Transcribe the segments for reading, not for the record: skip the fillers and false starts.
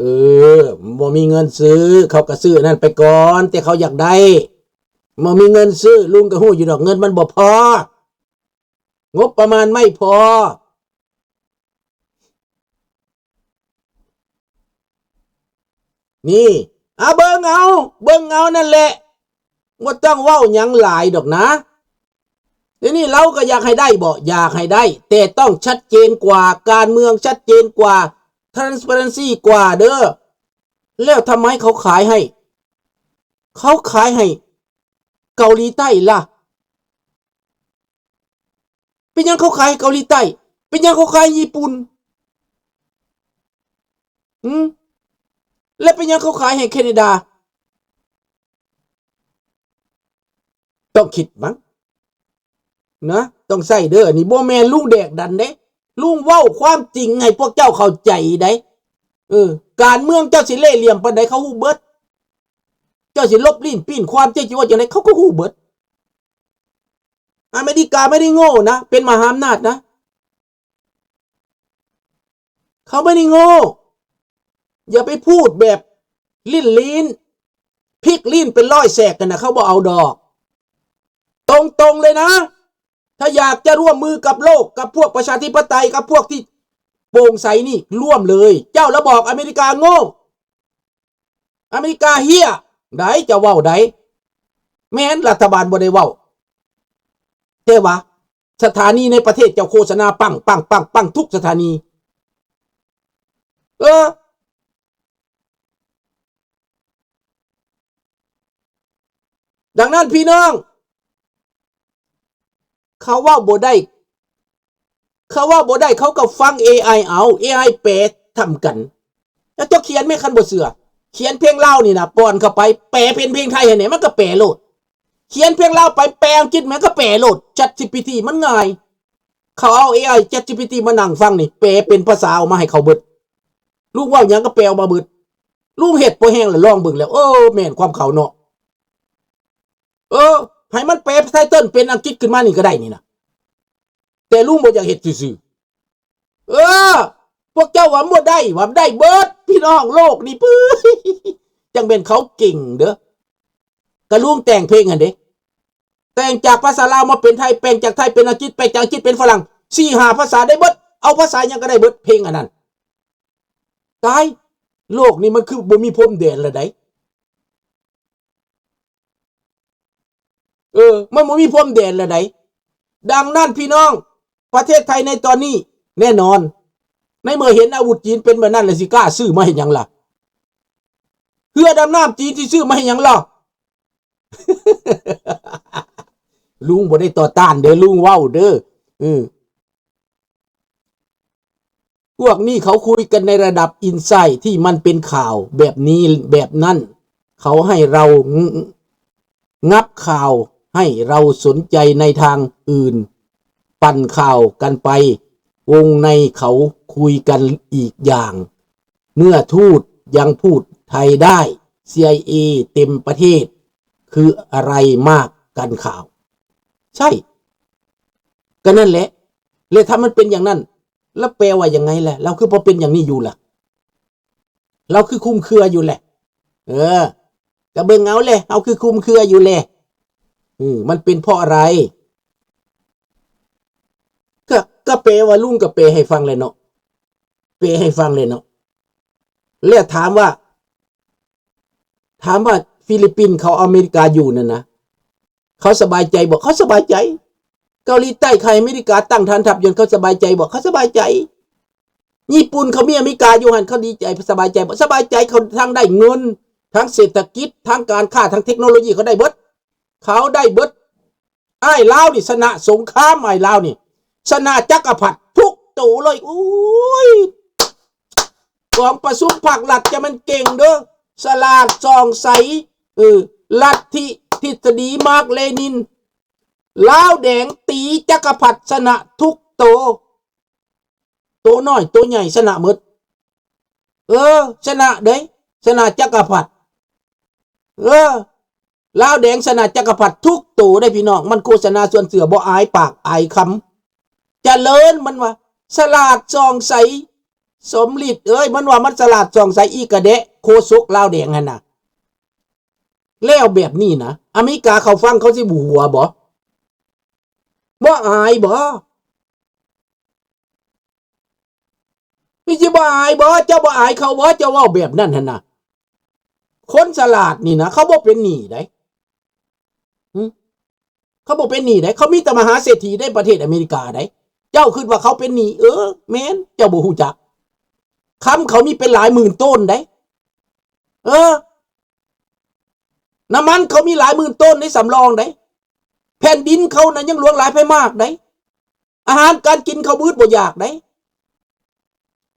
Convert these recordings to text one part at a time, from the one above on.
เออบ่มีเงินซื้อเขาก็ซื้อนั่นไปก่อนแต่เขาอยากได้บ่มีเงินซื้อลุงก็ฮู้อยู่ดอกเงินมันบ่พองบประมาณไม่พอนี่เบิ่งเอานั่นแหละบ่ต้องเว้าหยังหลายดอกนะทีนี้เราก็อยากให้ได้บ่อยากให้ได้แต่ต้องชัดเจนกว่าการเมืองชัดเจนกว่า transparency กว่าเด้อแล้วทำไมเขาขายให้เกาหลีใต้ล่ะเป็นยังเขาขายเกาหลีใต้เป็นยังเขาขายญี่ปุ่นและเป็นยังเขาขายให้แคนาดาต้องคิดมั้งนะต้องใส่เด้อนี่บ่แม่นลุงแดกดันเด้ลุงเว้าความจริงให้พวกเจ้าเข้าใจได้การเมืองเจ้าสิเล่เหลี่ยมปานใดเขาฮู้เบิดเจ้าสิลบลิ้นปิ้นความเจ้าสิว่าจังได๋เขาก็ฮู้เบิดอเมริกาไม่ได้โง่นะเป็นมหาอำนาจนะเขาไม่ได้โง่อย่าไปพูดแบบลิ้นพลิกลิ้นเป็นร้อยแสกกันนะเขาบอกเอาดอกตรงเลยนะถ้าอยากจะร่วมมือกับโลกกับพวกประชาธิปไตยกับพวกที่โปร่งใสนี่ร่วมเลยเจ้าแล้วบอกอเมริกาโง่อเมริกาเฮียได้จะเว้าได้แม้นรัฐบาลบ่ได้เว้าแต่ว่าสถานีในประเทศเจ้าโฆษณาปังทุกสถานีดังนั้นพี่น้องเขาว่าบ่ได้เขาก็ฟัง AI เอา AI แปลทำกันแล้วตัวเขียนไม่คันบ่เสือเขียนเพลงลาวนี่นะป้อนเข้าไปแปลเป็นเพลงไทยให้ไหนมันก็แปลโลดเขียนเพลงลาวไปแปลอังกฤษมันก็แปลโลด ChatGPT มันง่ายเขาเอา AI ChatGPT มานั่งฟังนี่แปลเป็นภาษาออกมาให้เขาเบิดลูกว่าหยังก็แปลออกมาเบิดลูกเฮ็ดบ่แห้งแล้วลองเบิ่งแล้วแม่นความเขาเนาะให้มันแปลไทเติ้ลเป็นอังกฤษขึ้นมานี่ก็ได้นี่นะแต่ลุงบ่อยากเฮ็ดซื่อพวกเจ้าว่าบ่ได้ว่าได้เบิดพี่น้องโลกนี่ปื้อจังเป็นเขาเก่งเด้อกะลุงแต่งเพลงหั่นเด้แต่งจากภาษาลาวมาเป็นไทยแปลงจากไทยเป็นอังกฤษแปลงจากอังกฤษเป็นฝรั่ง 4-5 ภาษาได้เบิดเอาภาษาหยังก็ได้เบิดเพลงอันนั้นตายโลกนี่มันคือบ่มีพรมแดนละไดมันบ่มีพรมแดนละไดดังนั้นพี่น้องประเทศไทยในตอนนี้แน่นอนในเมื่อเห็นอาวุธจีนเป็นแบบนั้นแล้วสิกล้าซื้อมาให้หยังล่ะเรือดำน้ำจีนที่ซื้อมาให้หยังล่ะ ลุงบ่ได้ต่อต้านเด้อลุงเว้าเด้อพวกนี้เขาคุยกันในระดับอินไซต์ที่มันเป็นข่าวแบบนี้แบบนั้นเขาให้เรางับข่าวให้เราสนใจในทางอื่นปั่นข่าวกันไปวงในเขาคุยกันอีกอย่างเมื่อทูตยังพูดไทยได้ CIA เต็มประเทศคืออะไรมากกันข่าวใช่ก็นั่นแหละเลยถ้ามันเป็นอย่างนั้นแล้วแปลว่ายังไงแหละเราคือพอเป็นอย่างนี้อยู่ล่ะเราคือคุมเครืออยู่แหละก็เบิ่งเอาแหละเอาคือคุมเครืออยู่แหละมันเป็นเพราะอะไรก็แปลว่าลุงก็แปลให้ฟังเลยเนาะแปลให้ฟังเลยเนาะแล้วถามว่าฟิลิปปินส์เขาอเมริกาอยู่นั่นนะเขาสบายใจบอกเขาสบายใจเกาหลีใต้ใครอเมริกาตั้งฐานทัพอยู่เขาสบายใจบอกเขาสบายใจญี่ปุ่นเขามีอเมริกาอยู่หันเขาดีใจสบายใจบอกสบายใจเขาทั้งได้เงินทั้งเศรษฐกิจทั้งการค้าทั้งเทคโนโลยีเขาได้เบิดไอ้ลาวนี่ชนะสงครามไอ้ลาวนี่ชนะจักรพรรดิทุกตู่เลยอุ้ยกองประชุมภาครัฐจะมันเก่งเด้อสลาดซองใสลัทธิทฤษฎีมาร์กเลนินลาวแดงตีจักรพรรดิชนะทุกโตน้อยโตใหญ่ชนะหมดชนะเด้ชนะจักรพรรดิลาวแดงชนะจักรพรรดิทุกโตได้พี่น้องมันโฆษณาส่วนเสือบ่อายปากอายคำเจริญมันว่าสลาดซองใส สมฤทธิ์เอ้ยมันว่ามันสลาดส่องใสอีกระเดะโคซกลาวแดงหั่นน่ะแล้วแบบนี้นะอเมริกาเขาฟังเขาสิบูหัวบ่อายบ่พี่สิบ่อายบ่เจ้าบ่อายเขาบ่เจ้าเว้าแบบนั้นหั่นน่ะคนสลาดนี่นะเขาบ่เป็นหนี้ได้เขาบ่เป็นหนี้ได้เขามีแต่มหาเศรษฐีในประเทศอเมริกาได้เจ้าคิดว่าเขาเป็นหนี้แม่นเจ้าบ่ฮู้จักคำเขามีเป็นหลายหมื่นต้นได้น้ำมันเขามีหลายหมื่นต้นในสำรองได้แผ่นดินเขานะยังหลวงหลายไปมากได้อาหารการกินเขาบืดบ่อยากได้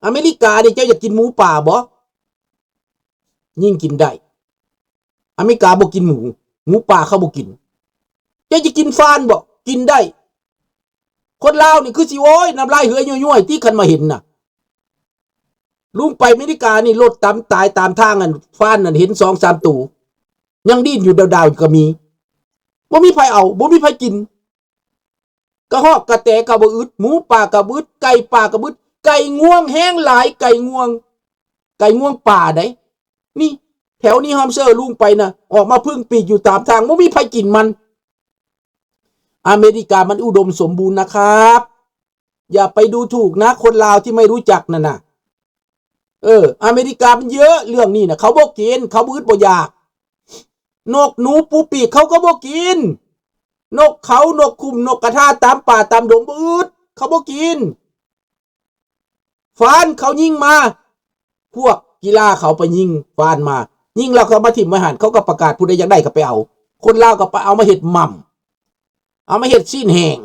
อเมริกาเนี่ยเจ้าอยากกินหมูป่าบ่ยิ่งกินได้อเมริกาบ่กินหมูป่าเขาบ่กินเจ้าจะกินฟานบ่กินได้คนลาวนี่คือสิโว้ยน้ำลายเหือยย่อยๆที่คันมาเห็นน่ะลุงไปอเมริกานี่รถตำตายตามทางอันฟานนั่นเห็น 2-3 ตู่ยังดิ้นอยู่ดาวๆก็มีบ่มีไผเอาบ่มีไผกินกระหอกกระแตกระบ่อึดหมูป่ากระบึดไก่ป่ากระบึดไก่ง่วงแห้งหลายไก่ง่วงป่าได้นี่แถวนี้ฮัมเซอร์ลุงไปนะออกมาพึ่งปีกอยู่ตามทางบ่มีไผกินมันอเมริกามันอุดมสมบูรณ์นะครับอย่าไปดูถูกนะคนลาวที่ไม่รู้จักนั่นน่ะอเมริกามันเยอะเรื่องนี้นะเขาบ่กินเขาบืดบ่อยากนกหนูปูปีกเขาก็บ่กินนกเขานกคุมนกกระทาตามป่าตามดงบืดเขาบ่กินฟานเขายิงมาพวกกีฬาเขาไปยิงฟานมายิงแล้วเขามาถิ่มมาหันเขาก็ประกาศผู้ใดอยากได้ก็ไปเอาคนลาวก็ไปเอามาเฮ็ดหม่ำเอามาเฮ็ดซีนแห้ง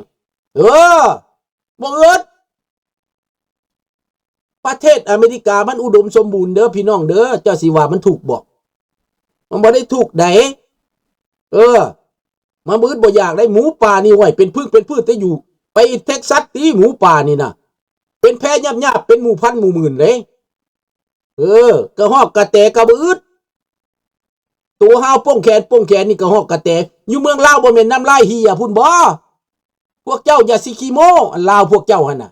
บ่เอิดประเทศอเมริกามันอุดมสมบูรณ์เด้อพี่น้องเด้อเจ้าสิว่ามันถูกบ่มันบ่ได้ถูกไดมันบืดบ่อยากได้หมูป่านี่ไว้เป็นพึ่งเป็นพืชแต่อยู่ไปเท็กซัสตีหมูป่านี่นะเป็นแพะยับๆเป็นหมู่พันหมู่หมื่นเลยกระหอกกระแตกระบืดตัวห้าวป้งแขนนี่กระหอกกระแตอยู่เมืองลาวบ่แม่นน้ำลายเหียพุ่นบ่พวกเจ้าอย่าสิขี้โม้อันลาวพวกเจ้าหั่นน่ะ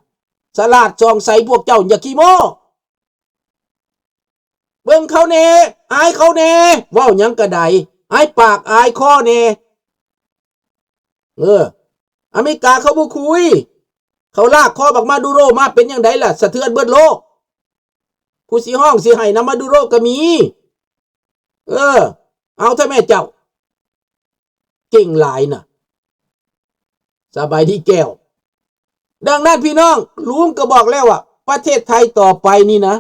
สลาดจองใสพวกเจ้าอย่าขี้โม้เบิ่งเขาแน่อายเขาแน่เว้าหยังก็ได้อายปากอายคอแน่อเมริกาเขาบ่คุยเขาลากคอบักมาดูโรมาเป็นจังไดล่ะสะเทือนเบิดโลกผู้สิห้องสิให้นำมาดูโรก็มีเอาเถอะแม่เจ้าเก่งหลายน่ะสบายดีแก้วดังนั้นพี่น้องลุงก็บอกแล้วว่าประเทศไทยต่อไปนี่นะ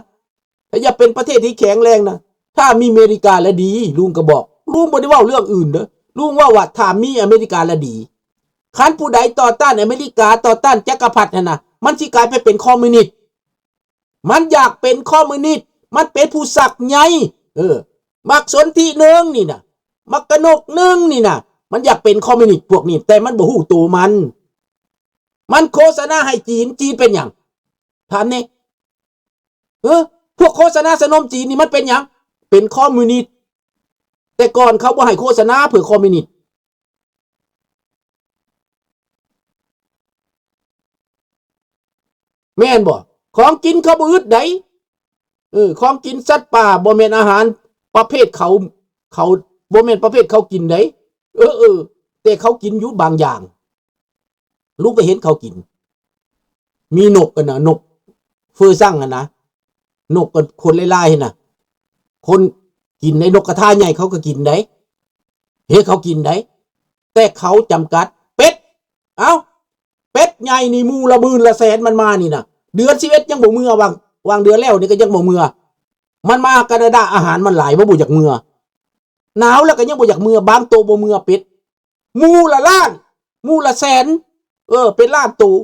ถ้าจะเป็นประเทศที่แข็งแรงนะถ้ามีอเมริกาแล้วดีลุงก็บอกลุงบ่ได้เว้าเรื่องอื่นเด้อลุงว่าถ้ามีอเมริกาแล้วดีคันผู้ใดต่อต้านอเมริกาต่อต้านจักรพรรดิน่ะมันสิกลายไปเป็นคอมมิวนิสต์มันอยากเป็นคอมมิวนิสต์มันเป็นผู้สักใหญ่มักสนธินึงนี่น่ะมักกนกนึงนี่น่ะมันอยากเป็นคอมมิวนิสต์พวกนี้แต่มันบ่ฮู้ตัวมันโฆษณาให้จีนเป็นหยังถามนี่พวกโฆษณาสนมจีนนี่มันเป็นหยังเป็นคอมมิวนิสต์แต่ก่อนเขาบ่ให้โฆษณาเพื่อคอมมิวนิสต์แม่นบ่ของกินเขาบ่อึดได้ของกินสัตว์ป่าบ่แม่นอาหารประเภทเขาบ่แม่นประเภทเขากินได้แต่เขากินอยู่บางอย่างลูกก็เห็นเขากินมีนกกันนะนกเฟอร์ซังอ่ะนะนกกันคนไล่ๆน่ะคนกินในนกกระทาใหญ่เขาก็กินได้เขากินได้แต่เขาจำกัดเป็ดเป็ดใหญ่นี่มูละหมื่นละแสนมันมานี่นะเดือน11ยังบ่เมื่อวางเดือนแล้วนี่ก็ยังบ่เมื่อมันมาแคนาดาอาหารมันหลายบ่อยากเมื่อหนาวแล้วก็ยังบ่อยากเมื่อบางโตบ่เมื่อเป็ดมูละล้านมูละแสนเป็นล้านตัว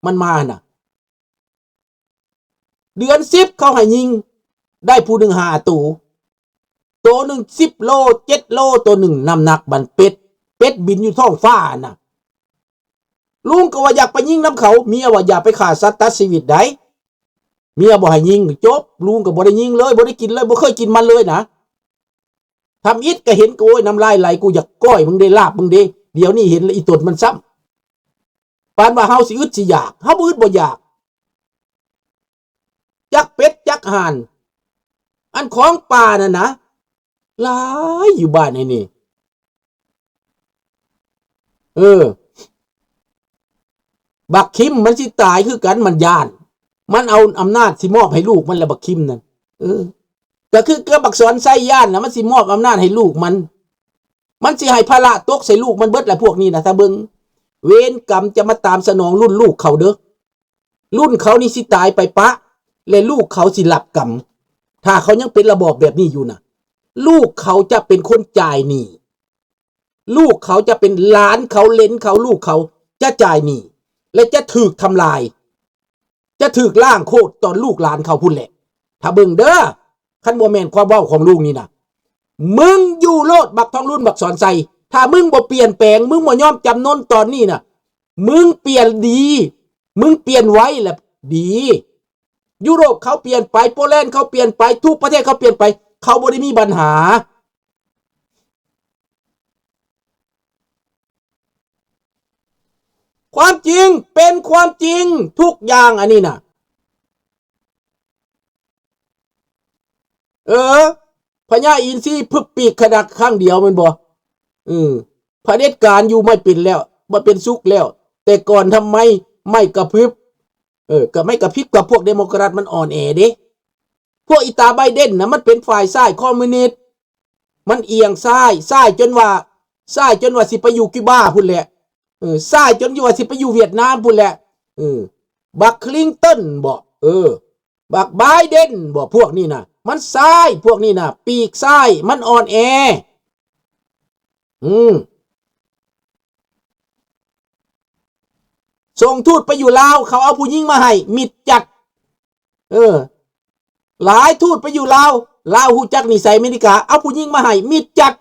มันมาน่ะเดือน10เขาให้ยิงได้ผู้หนึ่ง5ตัวหนึ่ง10 โล7 โลตัวหนึ่งน้ำหนักบันเป็ดบินอยู่ท้องฟ้าน่ะลุงก็ว่าอยากไปยิงน้ำเขาเมียว่าอย่าไปฆ่าสัตว์ตัดชีวิตได้เมียบ่ให้ยิงจบลุงก็บ่ได้ยิงเลยบ่ได้กินเลยบ่เคยกินมันเลยนะทำอิดก็เห็นโอ้ยน้ำลายไหลกูอยากก้อยมึงได้ลาบมึงเด้เดี๋ยวนี้เห็นแล้วอีตดมันซ้ำปานว่าเฮาสิอึดสิอยากเฮาบ่อึดบ่อยาก จักเป็ดจักห่านอันของป่าน่ะนะหลายอยู่บ้านนี่บักคิมมันสิตายคือกันมันย่านมันเอาอำนาจสิมอบให้ลูกมันแล้วบักคิมนั่นก็คือก็บักสอนไส้ย่านนะมันสิมอบอำนาจให้ลูกมันสิให้ภาระตกใส่ลูกมันเบิดแหละพวกนี้นะถ้าเบิ่งเวรกรรมจะมาตามสนองรุ่นลูกเขาเด้อรุ่นเขานี่สิตายไปปะและลูกเขาสิรับกรรมถ้าเขายังเป็นระบอบแบบนี้อยู่นะลูกเขาจะเป็นคนจ่ายหนี้ลูกเขาจะเป็นหลานเขาเลนเขาลูกเขาจะจ่ายหนี้และจะถูกทำลายจะถูกล่างโคตรตอนลูกหลานเขาพุ่นแหละถ้าเบิ่งเด้อคันบ่แม่นความเว้าของลูกนี่นะมึงอยู่โลดบักทองรุ่นบักสอนใส่ถ้ามึงบ่เปลี่ยนแปลงมึงบ่ยอมจำนนตอนนี้นะมึงเปลี่ยนดีมึงเปลี่ยนไว้แหละดียุโรปเขาเปลี่ยนไปโปแลนด์เขาเปลี่ยนไปทุกประเทศเขาเปลี่ยนไปเขาบ่ได้มีปัญหาความจริงเป็นความจริงทุกอย่างอันนี้นะพญาอินทรีพึบปีกขนาดข้างเดียวมันบ่เผด็จการอยู่ไม่เป็นแล้วมาเป็นสุขแล้วแต่ก่อนทำไมไม่กระพริบก็ไม่กระพริบกับพวกเดโมแครตมันอ่อนแอเด้พวกอิตาไบเดนนะมันเป็นฝ่ายซ้ายคอมมิวนิสต์มันเอียงซ้ายจนว่าสิไปอยู่กิบาพุ่นแหละซ้ายจนว่าสิไปอยู่เวียดนามพุ่นแหละบักคลินตันบอกบักไบเดนบอกพวกนี้นะมันซ้ายพวกนี้นะปีกซ้ายมันอ่อนแอส่งทูตไปอยู่ลาวเขาเอาผู้หญิงมาให้มิดจัดหลายทูตไปอยู่ลาวหูจักนิสัยอเมริกาเอาผู้หญิงมาให้มิดจัด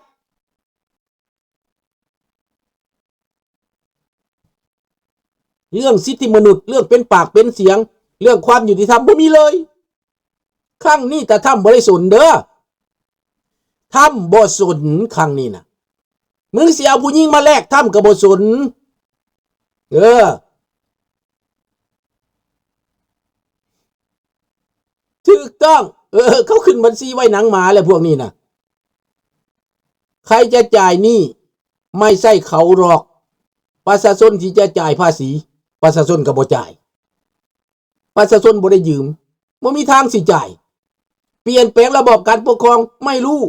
เรื่องสิทธิมนุษย์เรื่องเป็นปากเป็นเสียงเรื่องความยุติธรรมบ่มีเลยครั้งนี้แต่ทำบ่ได้สนเด้อทำบ่สนครั้งนี้นะมึงสิเอาผู้หญิงมาแลกทำกับบ่สนถูกต้องเขาขึ้นบัญชีไว้หนังหมาแล้วพวกนี้นะใครจะจ่ายหนี้ไม่ใช่เขาหรอกประชาชนที่จะจ่ายภาษีประชาชนก็บ่จ่ายประชาชนบ่ได้ยืมบ่มีทางสิจ่ายเปลี่ยนแปลงระบบการปกครองไม่รู้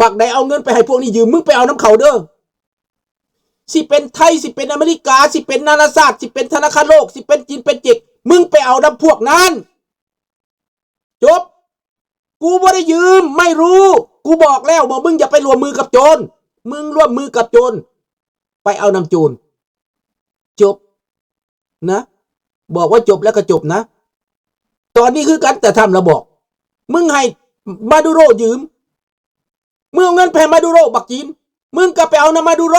บักใดเอาเงินไปให้พวกนี้ยืมมึงไปเอาน้ำเขาเด้อสิเป็นไทยสิเป็นอเมริกาสิเป็นนานาชาติสิเป็นธนาคารโลกสิเป็นจีนเป็นจิกมึงไปเอาน้ำพวกนั้นจบกูบ่ได้ยืมไม่รู้กูบอกแล้วบอกมึงอย่าไปร่วมมือกับโจรมึงร่วมมือกับโจรไปเอาน้ำโจรจบนะบอกว่าจบแล้วก็จบนะตอนนี้คือกันแต่ทำระบอกมึงให้มาดูโรยืมมึงเอาเงินแผ่มาดูโรบักจีนมึงก็ไปเอาน้ำมาดูโร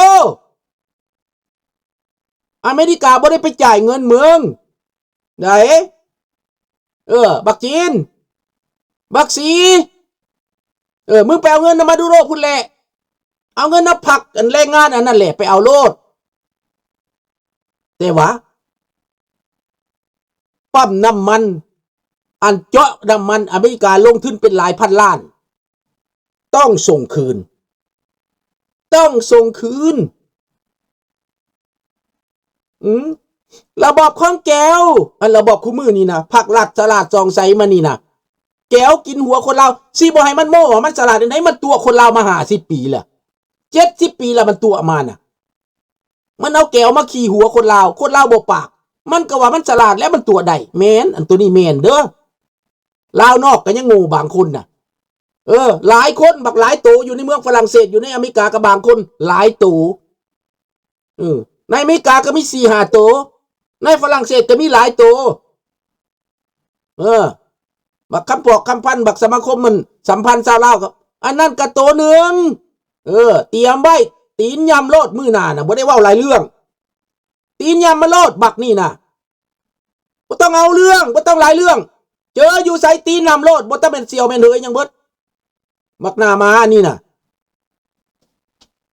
อเมริกาบ่ได้ไปจ่ายเงินมึงไหนบักจีนบักสีมึงไปเอาเงินน้ำมาดูโรพุ่นแหละเอาเงินน้ำผักอันแรงงานอันนั่นแหละไปเอาโลดแต่ว่าปั๊มน้ำมันอันเจาะน้ำมันอเมริกาลงทุนเป็นหลายพันล้านต้องส่งคืนระบบของแก้วอันระบบคู่มือนี่นะผักลัดสลัดจองใสมานี่นะแก้วกินหัวคนเราสิบ่ให้มันโม่มันสลัดไหนมันตัวคนเรามา50 ปีแหละ70 ปีแล้วมันตัวมาน่ะมันเอาแก้วมาขี่หัวคนเราบ่ปากมันก็ว่ามันสลัดแล้วมันตัวใดแม่นอันตัวนี้แม่นเด้อลาวนอกก็ยังโง่บางคนน่ะหลายคนบักหลายโตอยู่ในเมืองฝรั่งเศสอยู่ในอเมริกากับบางคนหลายโตในอเมริกาก็มี 4-5 โตในฝรั่งเศสก็มีหลายโตบักคำปอกคำพันบักสมาคมมันสัมพันธ์ชาวลาวก็อันนั้นก็โตหนึ่งเตรียมไว้ตีนยำโลดมือหน้าน่ะบ่ได้เว้าหลายเรื่องตีนยำมาโลดบักนี่น่ะบ่ต้องเอาเรื่องบ่ต้องหลายเรื่องเจออยู่ใส่ตีนนำโลดบ่ต้องเป็นเสี่ยวแม่นเฮยยังเบิดบักหน้ามานี่น่ะ